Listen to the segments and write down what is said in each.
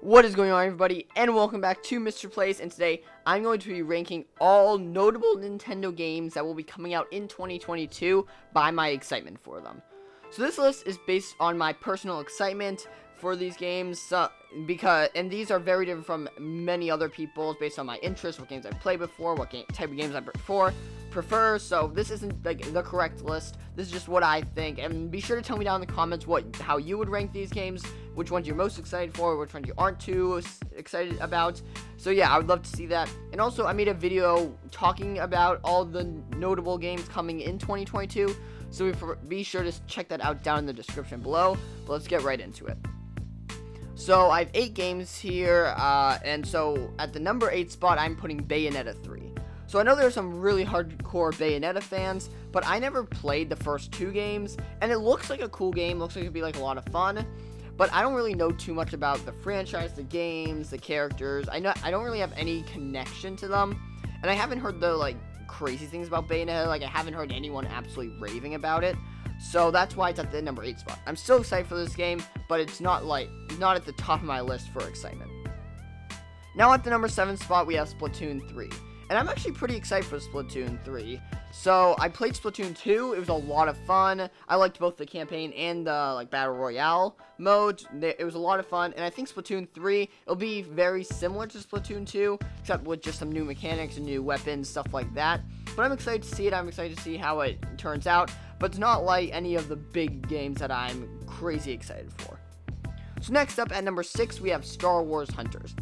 What is going on, everybody, and welcome back to Mr. Plays, and today I'm going to be ranking all notable Nintendo games that will be coming out in 2022 by my excitement for them. So this list is based on my personal excitement for these games, and these are very different from many other people's based on my interests, what games I've played before, what type of games I prefer, so this isn't like the correct list. This is just what I think, and be sure to tell me down in the comments how you would rank these games, which ones you're most excited for, which ones you aren't too excited about. So yeah, I would love to see that. And also, I made a video talking about all the notable games coming in 2022, so be sure to check that out down in the description below. But let's get right into it. So I have 8 games here, and so at the number 8 spot, I'm putting Bayonetta 3. So I know there are some really hardcore Bayonetta fans, but I never played the first 2 games, and it looks like a cool game, looks like it'd be like a lot of fun, but I don't really know too much about the franchise, the games, the characters. I don't really have any connection to them, and I haven't heard the crazy things about Bayonetta. I haven't heard anyone absolutely raving about it. So that's why it's at the number 8 spot. I'm still excited for this game, but it's not at the top of my list for excitement. Now at the number 7 spot, we have Splatoon 3. And I'm actually pretty excited for Splatoon 3. So I played Splatoon 2. It was a lot of fun. I liked both the campaign and the Battle Royale mode. It was a lot of fun. And I think Splatoon 3, it'll be very similar to Splatoon 2, except with just some new mechanics and new weapons, stuff like that. But I'm excited to see it. I'm excited to see how it turns out. But it's not like any of the big games that I'm crazy excited for. So next up at number 6, we have Star Wars Hunters.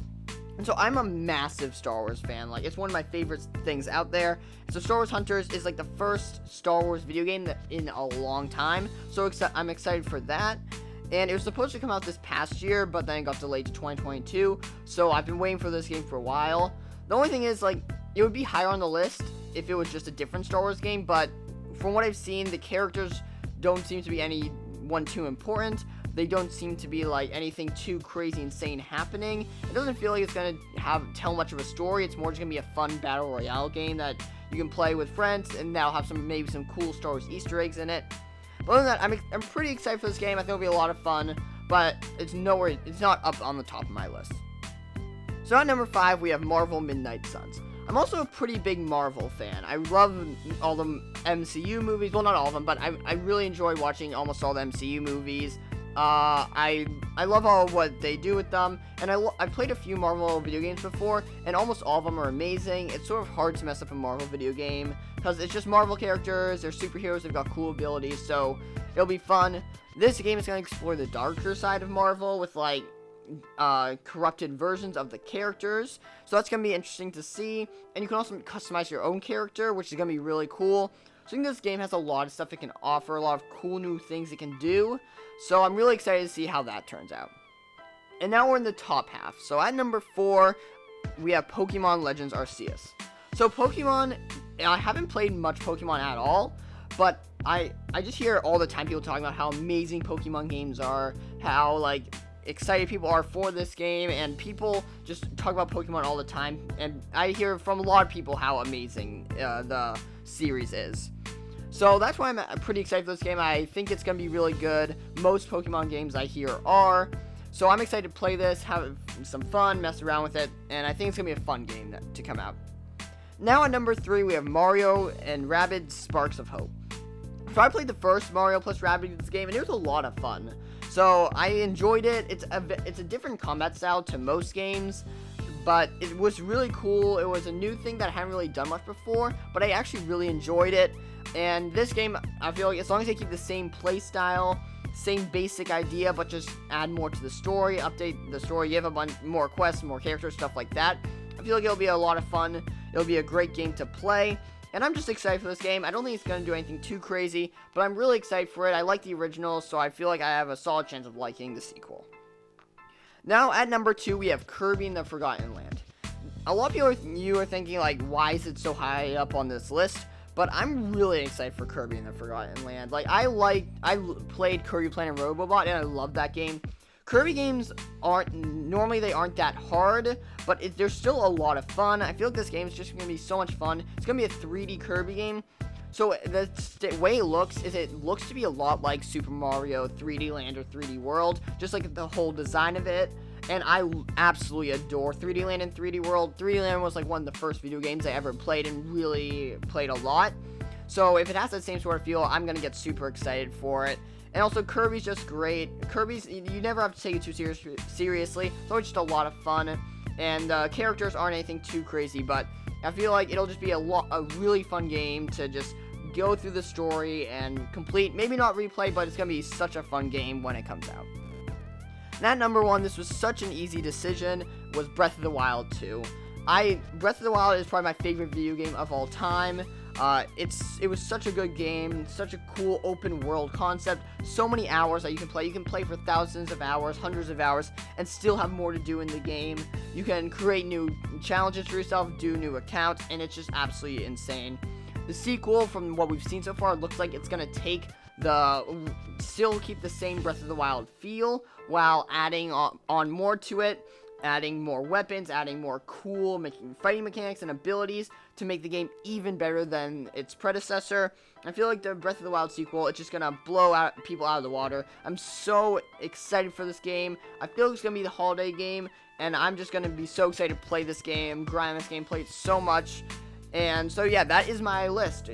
And so I'm a massive Star Wars fan. It's one of my favorite things out there. So Star Wars Hunters is the first Star Wars video game in a long time. So I'm excited for that. And it was supposed to come out this past year, but then it got delayed to 2022. So I've been waiting for this game for a while. The only thing is, it would be higher on the list if it was just a different Star Wars game. But from what I've seen, the characters don't seem to be anyone too important. They don't seem to be anything too crazy insane happening. It doesn't feel like it's gonna tell much of a story. It's more just gonna be a fun battle royale game that you can play with friends, and that'll have maybe some cool Star Wars Easter eggs in it. But other than that, I'm pretty excited for this game. I think it'll be a lot of fun, but it's not up on the top of my list. So at number 5, we have Marvel Midnight Suns. I'm also a pretty big Marvel fan. I love all the MCU movies. Well, not all of them, but I really enjoy watching almost all the MCU movies. I love what they do with them, and I've played a few Marvel video games before, and almost all of them are amazing. It's sort of hard to mess up a Marvel video game, because it's just Marvel characters, they're superheroes, they've got cool abilities, so it'll be fun. This game is going to explore the darker side of Marvel with, corrupted versions of the characters, so that's going to be interesting to see, and you can also customize your own character, which is going to be really cool. So I think this game has a lot of stuff it can offer, a lot of cool new things it can do. So I'm really excited to see how that turns out. And now we're in the top half. So at number 4, we have Pokemon Legends Arceus. So Pokemon, I haven't played much Pokemon at all, but I just hear all the time people talking about how amazing Pokemon games are, how excited people are for this game, and people just talk about Pokemon all the time, and I hear from a lot of people how amazing the series is. So that's why I'm pretty excited for this game. I think it's going to be really good. Most Pokemon games I hear are. So I'm excited to play this, have some fun, mess around with it, and I think it's going to be a fun game to come out. Now at number 3, we have Mario and Rabbids Sparks of Hope. So I played the first Mario plus Rabbids game, and it was a lot of fun. So I enjoyed it. It's a different combat style to most games, but it was really cool. It was a new thing that I hadn't really done much before, but I actually really enjoyed it. And this game, I feel like as long as they keep the same play style, same basic idea, but just add more to the story, update the story, give a bunch more quests, more characters, stuff like that, I feel like it'll be a lot of fun. It'll be a great game to play, and I'm just excited for this game. I don't think it's going to do anything too crazy, but I'm really excited for it. I like the original, so I feel like I have a solid chance of liking the sequel. Now at number 2, we have Kirby and the Forgotten Land. A lot of you are thinking, why is it so high up on this list? But I'm really excited for Kirby and the Forgotten Land. I played Kirby Planet Robobot, and I love that game. Kirby games aren't that hard, but they're still a lot of fun. I feel like this game is just going to be so much fun. It's going to be a 3D Kirby game. So the way it looks to be a lot like Super Mario 3D Land or 3D World, just the whole design of it. and I absolutely adore 3D Land and 3D World. 3D Land was like one of the first video games I ever played and really played a lot. So if it has that same sort of feel, I'm gonna get super excited for it. And also, Kirby's just great. Kirby's, you never have to take it too seriously. It's always just a lot of fun. And characters aren't anything too crazy, but I feel like it'll just be a really fun game to just go through the story and complete. Maybe not replay, but it's gonna be such a fun game when it comes out. And at number 1, this was such an easy decision, was Breath of the Wild 2. Breath of the Wild is probably my favorite video game of all time. It was such a good game, such a cool open world concept, so many hours that you can play. You can play for thousands of hours, hundreds of hours, and still have more to do in the game. You can create new challenges for yourself, do new accounts, and it's just absolutely insane. The sequel, from what we've seen so far, looks like it's gonna still keep the same Breath of the Wild feel, while adding on more to it, adding more weapons, adding more cool fighting mechanics and abilities to make the game even better than its predecessor. I feel like the Breath of the Wild sequel, it's just gonna blow people out of the water. I'm so excited for this game. I feel like it's gonna be the holiday game, and I'm just gonna be so excited to play this game, grind this game, play it so much. And so yeah, that is my list.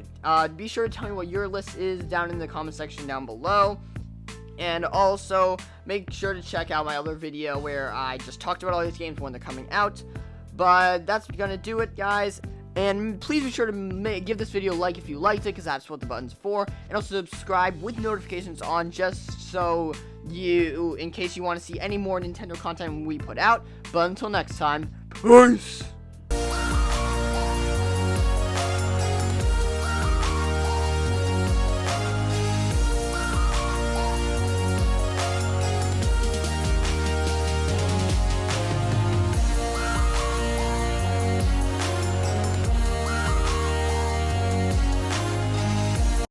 Be sure to tell me what your list is down in the comment section down below. And also, make sure to check out my other video where I just talked about all these games when they're coming out. But that's gonna do it, guys. And please be sure to give this video a like if you liked it, because that's what the button's for. And also subscribe with notifications on, just so in case you want to see any more Nintendo content we put out. But until next time, peace!